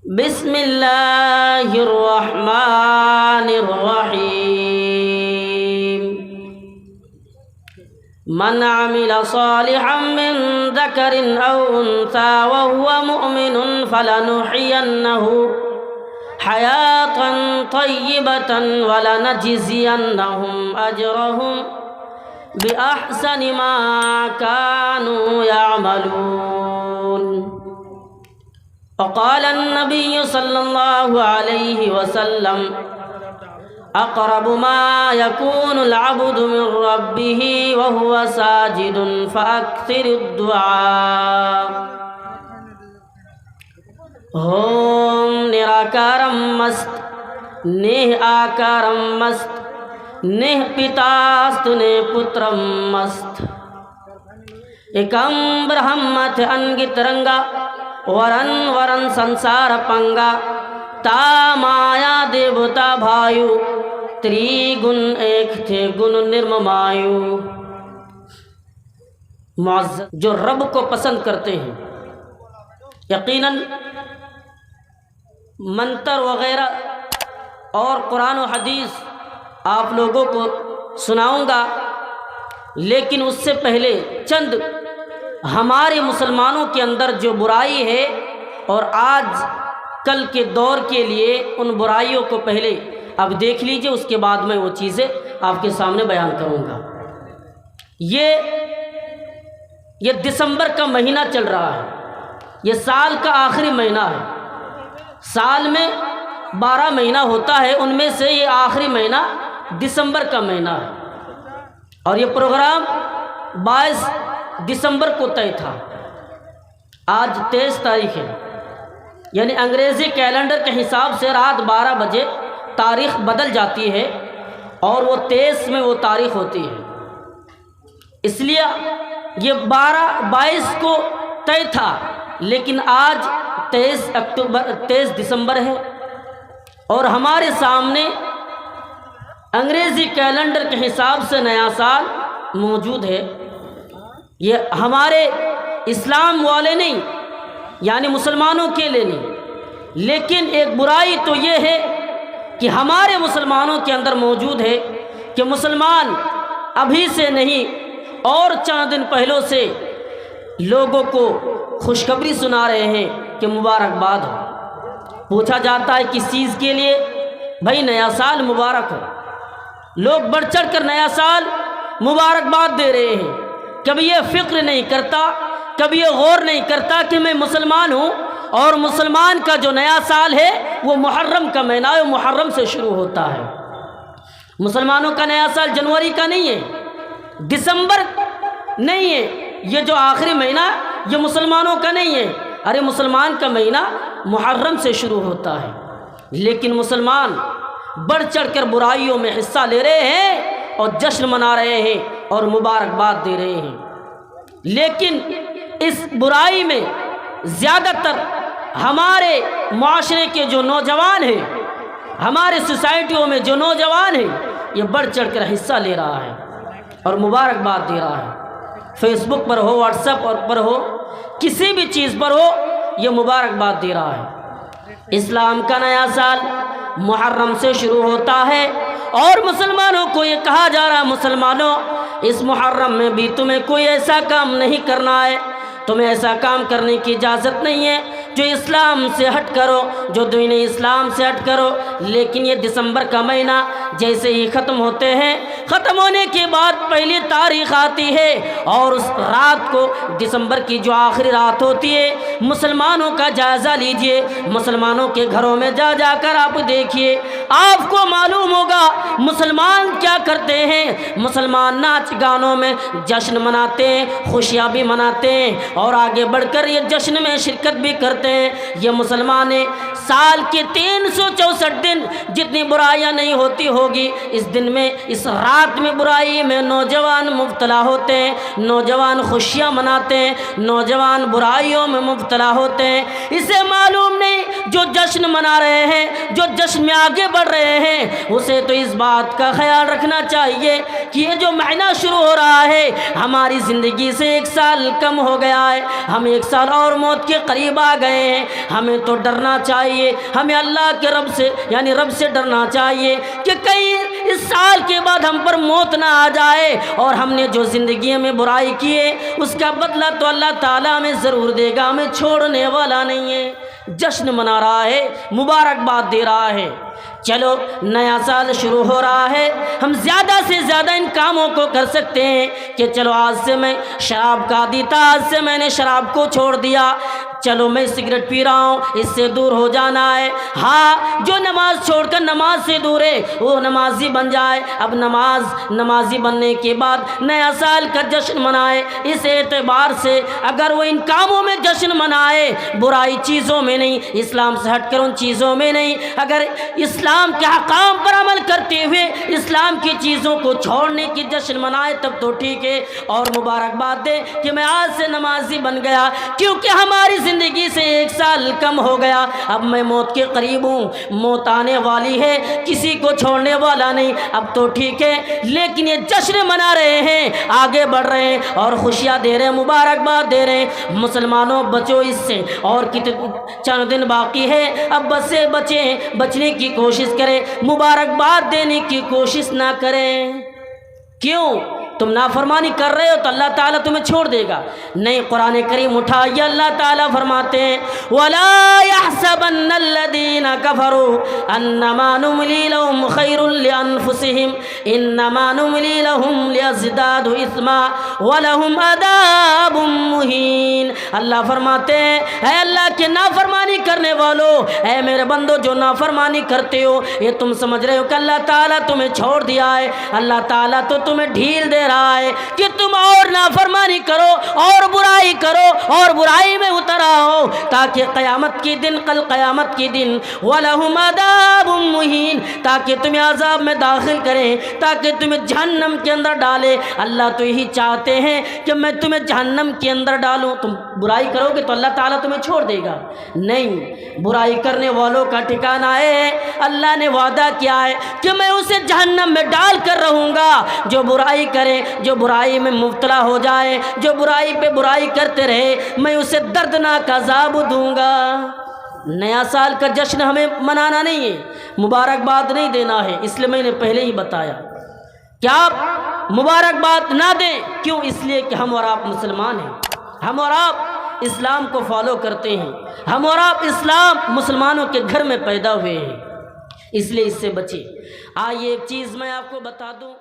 بسم اللہ الرحمن الرحیم من عمل صالحا من ذکر او انثى وهو مؤمن فلنحيينه حیاة طیبة ولنجزینهم اجرهم بأحسن ما كانوا يعملون. وقال النبي صلى الله عليه وسلم اقرب ما يكون العبد من ربه وهو ساجد فاكثر الدعاء. ہوم نراکارم مست نیہ آکارم مست نیہ پتاست نے پترم مست ایکم برہمت انگترنگا ورن ورن سنسار پنگا تا مایا دیوتا بھائیو تری گن ایک تھے گن نرم مایو. معزز جو رب کو پسند کرتے ہیں یقیناً منتر وغیرہ اور قرآن و حدیث آپ لوگوں کو سناؤں گا، لیکن اس سے پہلے چند ہمارے مسلمانوں کے اندر جو برائی ہے اور آج کل کے دور کے لیے ان برائیوں کو پہلے اب دیکھ لیجئے، اس کے بعد میں وہ چیزیں آپ کے سامنے بیان کروں گا. یہ دسمبر کا مہینہ چل رہا ہے، یہ سال کا آخری مہینہ ہے. سال میں 12 مہینہ ہوتا ہے، ان میں سے یہ آخری مہینہ دسمبر کا مہینہ ہے، اور یہ پروگرام 22 دسمبر کو طے تھا. آج 23 تاریخ ہے، یعنی انگریزی کیلنڈر کے حساب سے رات 12 بجے تاریخ بدل جاتی ہے اور وہ 23 میں وہ تاریخ ہوتی ہے. اس لیے یہ 22 کو طے تھا، لیکن آج 23 دسمبر ہے اور ہمارے سامنے انگریزی کیلنڈر کے حساب سے نیا سال موجود ہے. یہ ہمارے اسلام والے نہیں، یعنی مسلمانوں کے لیے نہیں، لیکن ایک برائی تو یہ ہے کہ ہمارے مسلمانوں کے اندر موجود ہے کہ مسلمان ابھی سے نہیں اور چند دن پہلوں سے لوگوں کو خوشخبری سنا رہے ہیں کہ مبارکباد ہو. پوچھا جاتا ہے کس چیز کے لیے؟ بھائی نیا سال مبارک ہو. لوگ بڑھ چڑھ کر نیا سال مبارکباد دے رہے ہیں. کبھی یہ فکر نہیں کرتا، کبھی یہ غور نہیں کرتا کہ میں مسلمان ہوں اور مسلمان کا جو نیا سال ہے وہ محرم کا مہینہ ہے، محرم سے شروع ہوتا ہے. مسلمانوں کا نیا سال جنوری کا نہیں ہے، دسمبر نہیں ہے. یہ جو آخری مہینہ یہ مسلمانوں کا نہیں ہے. ارے مسلمان کا مہینہ محرم سے شروع ہوتا ہے، لیکن مسلمان بڑھ چڑھ کر برائیوں میں حصہ لے رہے ہیں اور جشن منا رہے ہیں اور مبارکباد دے رہے ہیں. لیکن اس برائی میں زیادہ تر ہمارے معاشرے کے جو نوجوان ہیں، ہمارے سوسائٹیوں میں جو نوجوان ہیں، یہ بڑھ چڑھ کر حصہ لے رہا ہے اور مبارکباد دے رہا ہے. فیس بک پر ہو، واٹس ایپ پر ہو، کسی بھی چیز پر ہو، یہ مبارکباد دے رہا ہے. اسلام کا نیا سال محرم سے شروع ہوتا ہے اور مسلمانوں کو یہ کہا جا رہا ہے مسلمانوں اس محرم میں بھی تمہیں کوئی ایسا کام نہیں کرنا ہے، تمہیں ایسا کام کرنے کی اجازت نہیں ہے جو اسلام سے ہٹ کرو، جو دین اسلام سے ہٹ کرو. لیکن یہ دسمبر کا مہینہ جیسے ہی ختم ہوتے ہیں، ختم ہونے کے بعد پہلی تاریخ آتی ہے اور اس رات کو دسمبر کی جو آخری رات ہوتی ہے، مسلمانوں کا جائزہ لیجئے، مسلمانوں کے گھروں میں جا جا کر آپ دیکھیے، آپ کو معلوم ہوگا مسلمان کیا کرتے ہیں. مسلمان ناچ گانوں میں جشن مناتے ہیں، خوشیاں بھی مناتے ہیں اور آگے بڑھ کر یہ جشن میں شرکت بھی کرتے ہیں. یہ مسلمان سال کے 364 دن جتنی برائیاں نہیں ہوتی ہوگی، اس دن میں، اس رات میں برائی میں نوجوان مبتلا ہوتے ہیں، نوجوان خوشیاں مناتے ہیں، نوجوان برائیوں میں مبتلا ہوتے ہیں. اسے معلوم نہیں جو جشن منا رہے ہیں، جو جشن میں آگے بڑھ رہے ہیں، اسے تو اس بات کا خیال رکھنا چاہیے کہ یہ جو مہینہ شروع ہو رہا ہے ہماری زندگی سے 1 سال کم ہو گیا ہے، ہم 1 سال اور موت کے قریب آ گئے ہیں۔ ہمیں تو ڈرنا چاہیے، ہمیں اللہ کے رب سے یعنی رب سے ڈرنا چاہیے کہ کہیں اس سال کے بعد ہم پر موت نہ آ جائے اور ہم نے جو زندگی میں برائی کی ہے اس کا بدلہ تو اللہ تعالیٰ ہمیں ضرور دے گا، ہمیں چھوڑنے والا نہیں ہے۔ جشن منا رہا ہے، مبارکباد دے رہا ہے۔ چلو نیا سال شروع ہو رہا ہے، ہم زیادہ سے زیادہ ان کاموں کو کر سکتے ہیں کہ چلو آج سے میں شراب کا عادی تھا، آج سے میں نے شراب کو چھوڑ دیا، چلو میں سگریٹ پی رہا ہوں، اس سے دور ہو جانا ہے۔ ہاں، جو نماز چھوڑ کر نماز سے دور ہے وہ نمازی بن جائے۔ اب نمازی بننے کے بعد نیا سال کا جشن منائے۔ اس اعتبار سے اگر وہ ان کاموں میں جشن منائے، برائی چیزوں میں نہیں، اسلام سے ہٹ کر ان چیزوں میں نہیں، اگر اسلام کے احکام پر عمل کرتے ہوئے اسلام کی چیزوں کو چھوڑنے کی جشن منائے تب تو ٹھیک ہے، اور مبارکباد دے کہ میں آج سے نمازی بن گیا، کیونکہ ہماری زندگی سے 1 سال کم ہو گیا، اب میں موت کے قریب ہوں، موت آنے والی ہے، کسی کو چھوڑنے والا نہیں، اب تو ٹھیک ہے۔ لیکن یہ جشن منا رہے ہیں، آگے بڑھ رہے ہیں اور خوشیاں دے رہے ہیں، مبارکباد دے رہے ہیں۔ مسلمانوں بچو اس سے، اور چند دن باقی ہے، اب بس سے بچنے کی کوشش کریں، مبارکباد دینے کی کوشش نہ کریں۔ کیوں؟ تم نافرمانی کر رہے ہو تو اللہ تعالیٰ تمہیں چھوڑ دے گا؟ نہیں، قرآن کریم اٹھائیے، اللہ تعالیٰ فرماتے ہیں وَلَا يَحْسَبَنَّ الَّذِينَ كَفَرُوا أَنَّمَا نُمْلِي لَهُمْ خَيْرٌ لِأَنفُسِهِمْ إِنَّمَا نُمْلِي لَهُمْ لِيَزْدَادُوا إِثْمًا وَلَهُمْ عَذَابٌ مُهِينٌ۔ اللہ فرماتے ہیں اے اللہ کے نافرمانی کرنے والوں، اے میرے بندو جو نافرمانی کرتے ہو، یہ تم سمجھ رہے ہو کہ اللہ تعالیٰ تمہیں چھوڑ دیا ہے؟ اللہ تعالیٰ تو تمہیں ڈھیل دے رہا ہے کہ تم اور نافرمانی کرو اور برائی کرو اور برائی میں اتر آؤ، تاکہ قیامت کی دن قیامت کی دن وَلَهُمْ عَذَابٌ مُهِينٌ، تاکہ تمہیں عذاب میں داخل کریں، تاکہ تمہیں جہنم کے اندر ڈالے۔ اللہ تو یہی چاہتے ہیں کہ میں تمہیں جہنم کے اندر ڈالوں۔ تم برائی کرو گے تو اللہ تعالیٰ تمہیں چھوڑ دے گا؟ نہیں، برائی کرنے والوں کا ٹھکانہ ہے، اللہ نے وعدہ کیا ہے کہ میں اسے جہنم میں ڈال کر رہوں گا۔ جو برائی کرے، جو برائی میں مبتلا ہو جائے، جو برائی پہ برائی کرتے رہے، میں اسے دردناک عذاب دوں گا۔ نیا سال کا جشن ہمیں منانا نہیں ہے، مبارکباد نہیں دینا ہے، اس لیے میں نے پہلے ہی بتایا کہ آپ مبارکباد نہ دیں۔ کیوں؟ اس لیے کہ ہم اور آپ مسلمان ہیں، ہم اور آپ اسلام کو فالو کرتے ہیں، ہم اور آپ اسلام مسلمانوں کے گھر میں پیدا ہوئے ہیں، اس لیے اس سے بچیں۔ آئیے ایک چیز میں آپ کو بتا دوں۔